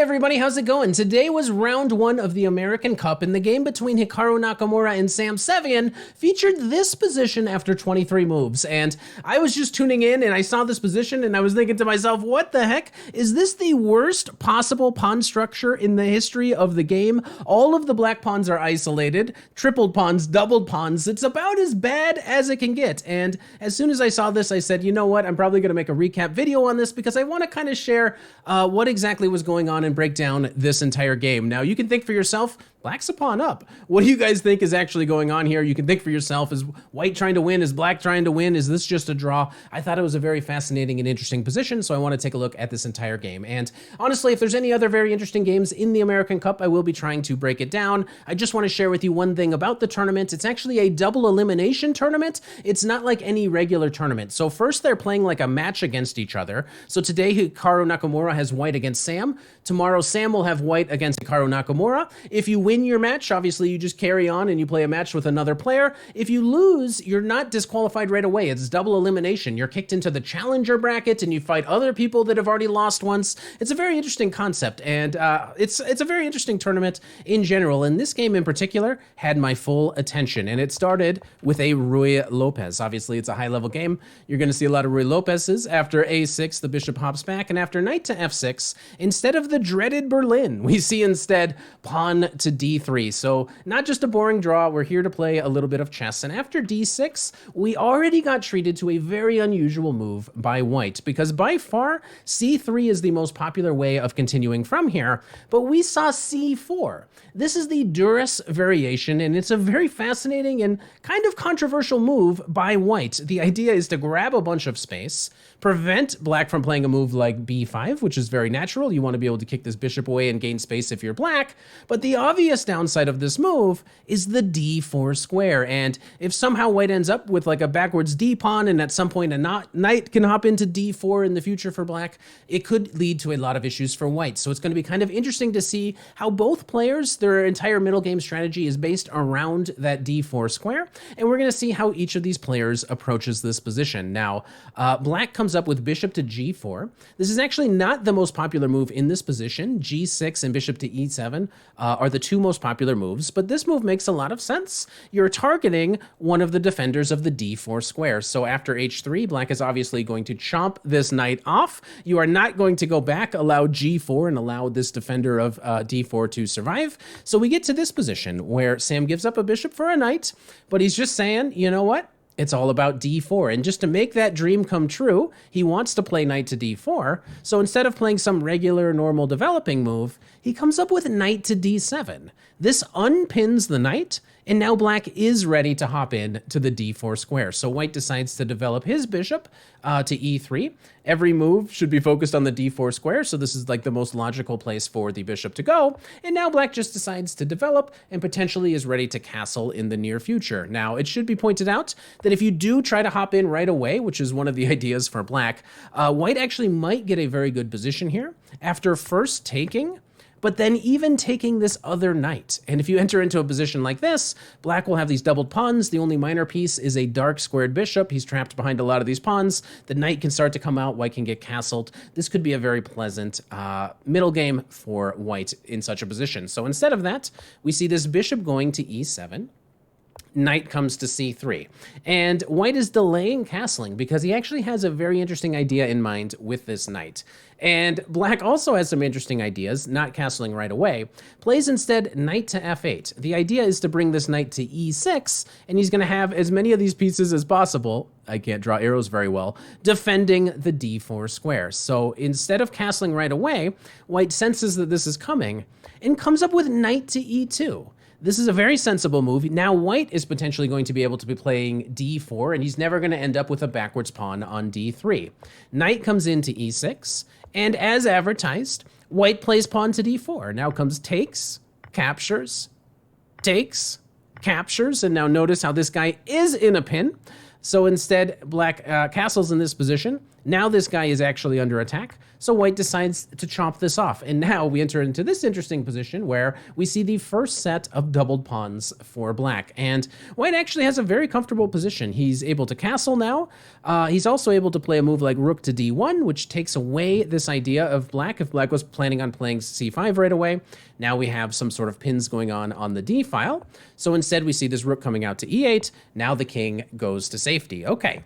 everybody, how's it going? Today was round one of the American Cup, and the game between Hikaru Nakamura and Sevian featured this position after 23 moves. And I was just tuning in and I saw this position and I was thinking to myself, what the heck? Is this the worst possible pawn structure in the history of the game? All of the black pawns are isolated, tripled pawns, doubled pawns. It's about as bad as it can get. And as soon as I saw this, I said, you know what? I'm probably going to make a recap video on this because I want to kind of share what exactly was going on and break down this entire game. Now, you can think for yourself, black's a pawn up. What do you guys think is actually going on here? You can think for yourself, is white trying to win? Is black trying to win? Is this just a draw? I thought it was a very fascinating and interesting position, so I want to take a look at this entire game. And honestly, if there's any other very interesting games in the American Cup, I will be trying to break it down. I just want to share with you one thing about the tournament. It's actually a double elimination tournament. It's not like any regular tournament. So first they're playing like a match against each other. So today Hikaru Nakamura has white against Sam. Tomorrow Sam will have white against Hikaru Nakamura. If you win your match, obviously you just carry on and you play a match with another player. If you lose, you're not disqualified right away. It's double elimination. You're kicked into the challenger bracket and you fight other people that have already lost once. It's a very interesting concept, and it's a very interesting tournament in general. And this game in particular had my full attention, and it started with a Ruy Lopez. Obviously, it's a high-level game. You're going to see a lot of Ruy Lopez's. After a6, the bishop hops back, and after knight to f6, instead of the dreaded Berlin, we see instead pawn to d3. So not just a boring draw, we're here to play a little bit of chess. And after d6, we already got treated to a very unusual move by white, because by far c3 is the most popular way of continuing from here, but we saw c4. This is the Duras variation, and it's a very fascinating and kind of controversial move by white. The idea is to grab a bunch of space, prevent black from playing a move like b5, which is very natural. You want to be able to kick this bishop away and gain space if you're black, but the obvious downside of this move is the d4 square, and if somehow white ends up with like a backwards d pawn and at some point a knight can hop into d4 in the future for black, it could lead to a lot of issues for white. So it's going to be kind of interesting to see how both players, their entire middle game strategy is based around that d4 square, and we're going to see how each of these players approaches this position. Now, black comes up with bishop to g4. This is actually not the most popular move in this position. g6 and bishop to e7 are the two most popular moves, but this move makes a lot of sense. You're targeting one of the defenders of the d4 square. So after h3, black is obviously going to chomp this knight off. You are not going to go back, allow g4, and allow this defender of d4 to survive. So we get to this position where Sam gives up a bishop for a knight, but he's just saying, you know what? It's all about d4, and just to make that dream come true, he wants to play knight to d4, so instead of playing some regular, normal developing move, he comes up with knight to d7. This unpins the knight, and now black is ready to hop in to the d4 square. So white decides to develop his bishop to e3. Every move should be focused on the d4 square, so this is like the most logical place for the bishop to go. And now black just decides to develop and potentially is ready to castle in the near future. Now, it should be pointed out that if you do try to hop in right away, which is one of the ideas for black, white actually might get a very good position here after first taking, but then even taking this other knight. And if you enter into a position like this, black will have these doubled pawns. The only minor piece is a dark squared bishop. He's trapped behind a lot of these pawns. The knight can start to come out. White can get castled. This could be a very pleasant middle game for white in such a position. So instead of that, we see this bishop going to e7. Knight comes to c3. And white is delaying castling because he actually has a very interesting idea in mind with this knight. And black also has some interesting ideas, not castling right away. Plays instead knight to f8. The idea is to bring this knight to e6, and he's going to have as many of these pieces as possible, I can't draw arrows very well, defending the d4 square. So instead of castling right away, white senses that this is coming and comes up with knight to e2. This is a very sensible move. Now white is potentially going to be able to be playing d4, and he's never going to end up with a backwards pawn on d3. Knight comes into e6, and as advertised, white plays pawn to d4. Now comes takes, captures, takes, captures, and now notice how this guy is in a pin. So instead, black castles in this position, Now this guy is actually under attack, so white decides to chop this off. And now we enter into this interesting position where we see the first set of doubled pawns for black. And white actually has a very comfortable position. He's able to castle now. He's also able to play a move like rook to d1, which takes away this idea of black. If black was planning on playing c5 right away, now we have some sort of pins going on the d file. So instead we see this rook coming out to e8. Now the king goes to safety. Okay,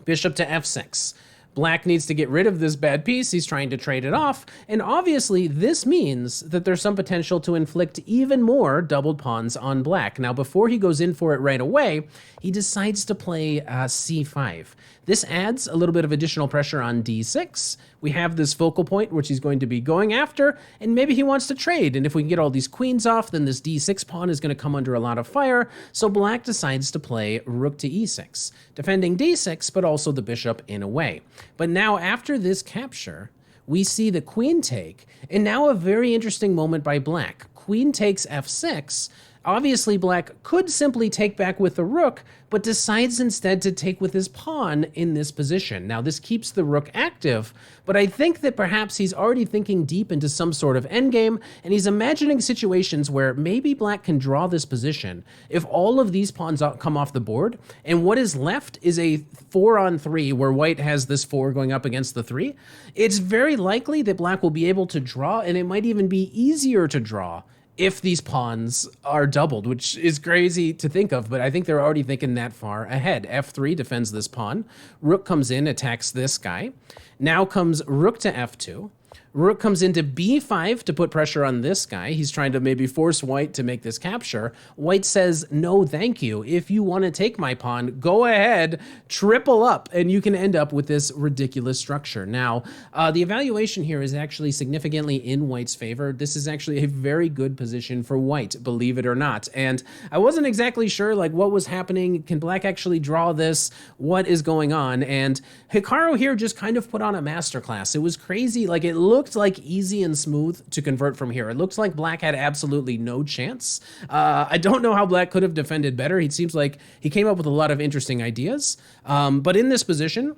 bishop to f6. Black needs to get rid of this bad piece. He's trying to trade it off. And obviously, this means that there's some potential to inflict even more doubled pawns on black. Now, before he goes in for it right away, he decides to play c5. This adds a little bit of additional pressure on d6. We have this focal point, which he's going to be going after, and maybe he wants to trade. And if we can get all these queens off, then this d6 pawn is going to come under a lot of fire. So black decides to play rook to e6, defending d6, but also the bishop in a way. But now after this capture, we see the queen take, and now a very interesting moment by black. Queen takes f6. Obviously, black could simply take back with the rook, but decides instead to take with his pawn in this position. Now, this keeps the rook active, but I think that perhaps he's already thinking deep into some sort of endgame, and he's imagining situations where maybe black can draw this position if all of these pawns come off the board, and what is left is a 4-on-3 where white has this 4 going up against the 3. It's very likely that black will be able to draw, and it might even be easier to draw if these pawns are doubled, which is crazy to think of, but I think they're already thinking that far ahead. f3 defends this pawn. Rook comes in, attacks this guy. Now comes rook to f2. Rook comes into b5 to put pressure on this guy. He's trying to maybe force white to make this capture. White says, no, thank you. If you want to take my pawn, go ahead, triple up, and you can end up with this ridiculous structure. Now, the evaluation here is actually significantly in white's favor. This is actually a very good position for white, believe it or not. And I wasn't exactly sure like what was happening. Can black actually draw this? What is going on? And Hikaru here just kind of put on a masterclass. It was crazy. Like it looked like easy and smooth to convert from here. It looks like black had absolutely no chance. I don't know how black could have defended better. It seems like he came up with a lot of interesting ideas. But in this position,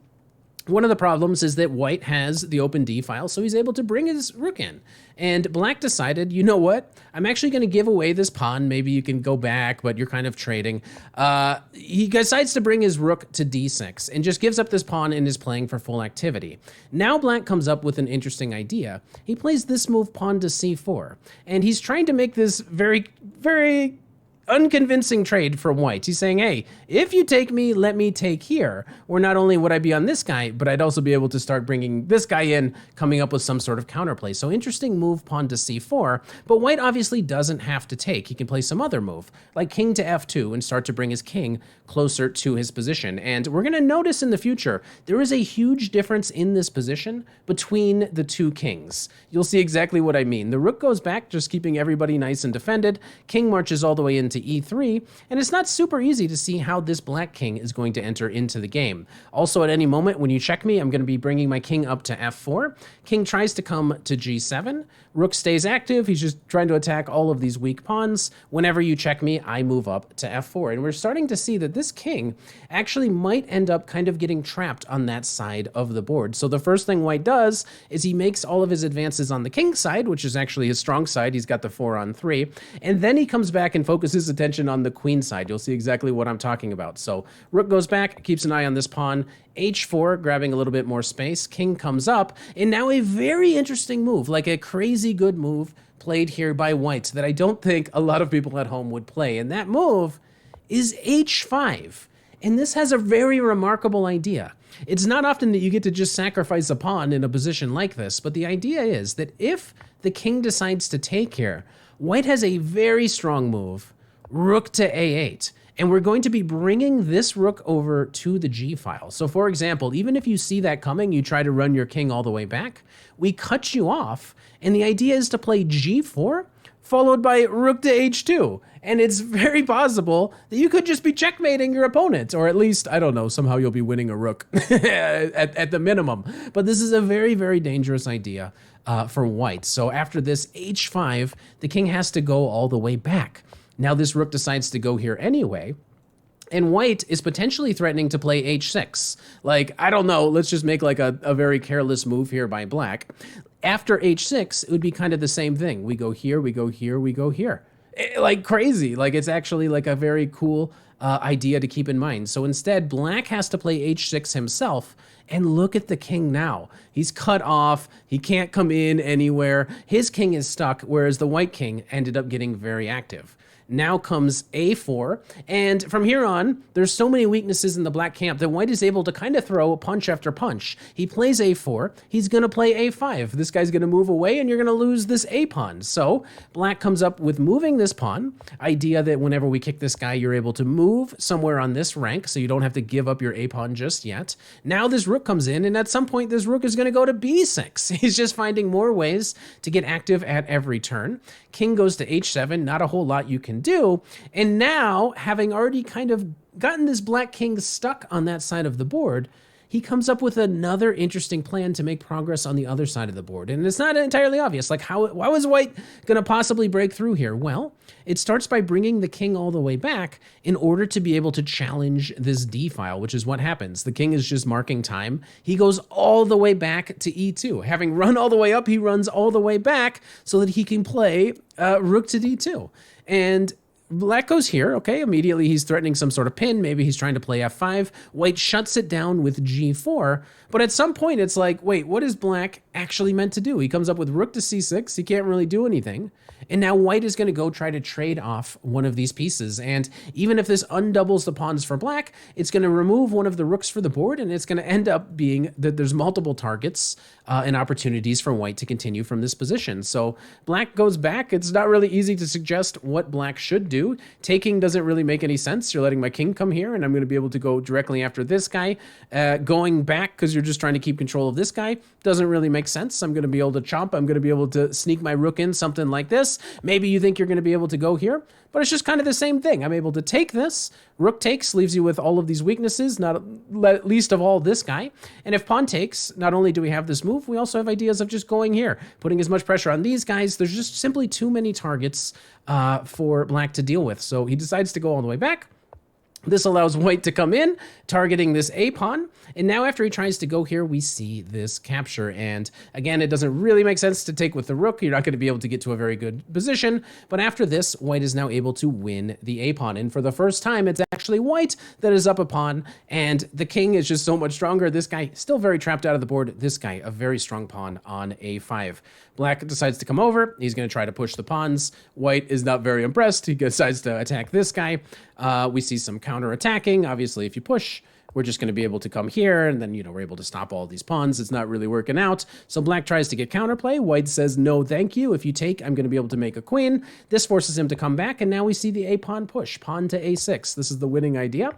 one of the problems is that white has the open D file, so he's able to bring his rook in. And black decided, you know what? I'm actually going to give away this pawn. Maybe you can go back, but you're kind of trading. He decides to bring his rook to d6 and just gives up this pawn and is playing for full activity. Now black comes up with an interesting idea. He plays this move, pawn to c4, and he's trying to make this very, very unconvincing trade from white. He's saying, hey, if you take me, let me take here. Or not only would I be on this guy, but I'd also be able to start bringing this guy in, coming up with some sort of counterplay. So interesting move, pawn to c4, but white obviously doesn't have to take. He can play some other move, like king to f2, and start to bring his king closer to his position. And we're going to notice in the future, there is a huge difference in this position between the two kings. You'll see exactly what I mean. The rook goes back, just keeping everybody nice and defended. King marches all the way into e3, and it's not super easy to see how this black king is going to enter into the game. Also, at any moment when you check me, I'm going to be bringing my king up to f4. King tries to come to g7. Rook stays active. He's just trying to attack all of these weak pawns. Whenever you check me, I move up to f4. And we're starting to see that this king actually might end up kind of getting trapped on that side of the board. So the first thing white does is he makes all of his advances on the king side, which is actually his strong side. He's got the 4-on-3. And then he comes back and focuses attention on the queen side. You'll see exactly what I'm talking about. So rook goes back, keeps an eye on this pawn. h4, grabbing a little bit more space. King comes up, and now a very interesting move, like a crazy good move played here by white that I don't think a lot of people at home would play. And that move is h5. And this has a very remarkable idea. It's not often that you get to just sacrifice a pawn in a position like this, but the idea is that if the king decides to take here, white has a very strong move, rook to a8. And we're going to be bringing this rook over to the g file. So for example, even if you see that coming, you try to run your king all the way back, we cut you off, and the idea is to play g4, followed by rook to h2. And it's very possible that you could just be checkmating your opponent, or at least, I don't know, somehow you'll be winning a rook at the minimum. But this is a very, very dangerous idea for white. So after this h5, the king has to go all the way back. Now this rook decides to go here anyway, And white is potentially threatening to play h6. Like, I don't know, let's just make like a very careless move here by black. After h6, it would be kind of the same thing. We go here, we go here, we go here. Like crazy. Like, it's actually like a very cool idea to keep in mind. So instead, black has to play h6 himself. And look at the king now. He's cut off. He can't come in anywhere. His king is stuck, whereas the white king ended up getting very active. Now comes a4, and from here on, there's so many weaknesses in the black camp that white is able to kind of throw punch after punch. He plays a4, he's going to play a5. This guy's going to move away, and you're going to lose this a pawn. So black comes up with moving this pawn, idea that whenever we kick this guy, you're able to move somewhere on this rank, so you don't have to give up your a pawn just yet. Now this rook comes in, and at some point, this rook is going to go to b6. He's just finding more ways to get active at every turn. King goes to h7, not a whole lot you can do. And now, having already kind of gotten this black king stuck on that side of the board, he comes up with another interesting plan to make progress on the other side of the board. And it's not entirely obvious. Like, why was white going to possibly break through here? Well, it starts by bringing the king all the way back in order to be able to challenge this d file, which is what happens. The king is just marking time. He goes all the way back to e2. Having run all the way up, he runs all the way back so that he can play rook to d2. And black goes here, okay, immediately he's threatening some sort of pin, maybe he's trying to play f5, white shuts it down with g4, but at some point it's like, wait, what is black actually meant to do? He comes up with rook to c6, he can't really do anything, and now white is going to go try to trade off one of these pieces, and even if this undoubles the pawns for black, it's going to remove one of the rooks for the board, and it's going to end up being that there's multiple targets and opportunities for white to continue from this position. So black goes back. It's not really easy to suggest what black should do. Taking doesn't really make any sense. You're letting my king come here, and I'm going to be able to go directly after this guy. Going back because you're just trying to keep control of this guy doesn't really make sense. I'm going to be able to chomp. I'm going to be able to sneak my rook in, something like this. Maybe you think you're going to be able to go here, but it's just kind of the same thing. I'm able to take this. Rook takes, leaves you with all of these weaknesses, not least of all this guy. And if pawn takes, not only do we have this move, we also have ideas of just going here, putting as much pressure on these guys. There's just simply too many targets for black to deal with. So he decides to go all the way back. This allows white to come in, targeting this a pawn. And now after he tries to go here, we see this capture. And again, it doesn't really make sense to take with the rook. You're not going to be able to get to a very good position. But after this, white is now able to win the a pawn. And for the first time, it's actually white that is up a pawn. And the king is just so much stronger. This guy still very trapped out of the board. This guy, a very strong pawn on a5. Black decides to come over. He's going to try to push the pawns. White is not very impressed. He decides to attack this guy. We see some counter-attacking. Obviously, if you push, we're just going to be able to come here, and then, we're able to stop all these pawns. It's not really working out. So black tries to get counterplay. White says, no, thank you. If you take, I'm going to be able to make a queen. This forces him to come back, and now we see the a-pawn push. Pawn to a6. This is the winning idea.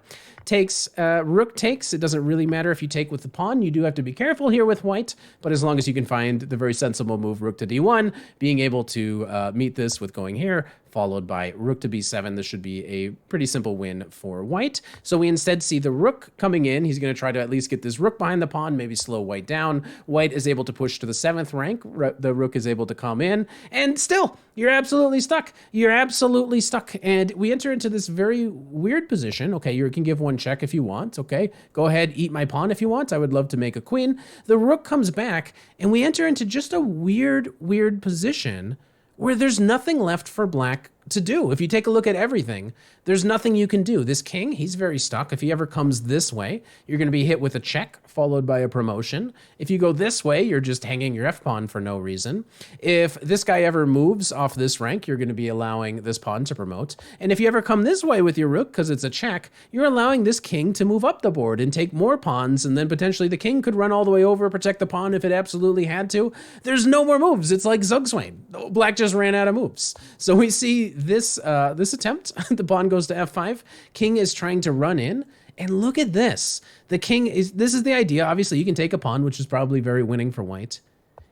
Takes, rook takes. It doesn't really matter if you take with the pawn. You do have to be careful here with white, but as long as you can find the very sensible move, rook to d1, being able to meet this with going here, followed by rook to b7. This should be a pretty simple win for white. So we instead see the rook coming in. He's going to try to at least get this rook behind the pawn, maybe slow white down. White is able to push to the 7th rank. The rook is able to come in. And still, you're absolutely stuck. You're absolutely stuck. And we enter into this very weird position. Okay, you can give one check if you want. Okay, go ahead, eat my pawn if you want. I would love to make a queen. The rook comes back, and we enter into just a weird position where there's nothing left for black to do. If you take a look at everything, there's nothing you can do. This king, he's very stuck. If he ever comes this way, you're going to be hit with a check followed by a promotion. If you go this way, you're just hanging your f-pawn for no reason. If this guy ever moves off this rank, you're going to be allowing this pawn to promote. And if you ever come this way with your rook, because it's a check, you're allowing this king to move up the board and take more pawns, and then potentially the king could run all the way over, protect the pawn if it absolutely had to. There's no more moves. It's like Zugzwang. Black just ran out of moves. So we see this attempt. The pawn goes to f5. King is trying to run in. And look at this. The king is, this is the idea. Obviously, you can take a pawn, which is probably very winning for white.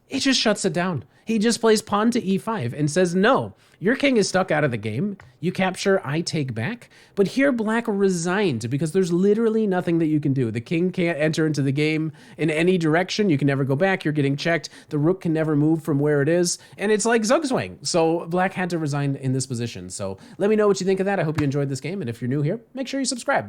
It just shuts it down. He just plays pawn to e5 and says, no, your king is stuck out of the game. You capture, I take back. But here, black resigned because there's literally nothing that you can do. The king can't enter into the game in any direction. You can never go back. You're getting checked. The rook can never move from where it is. And it's like Zugzwang. So black had to resign in this position. So let me know what you think of that. I hope you enjoyed this game. And if you're new here, make sure you subscribe.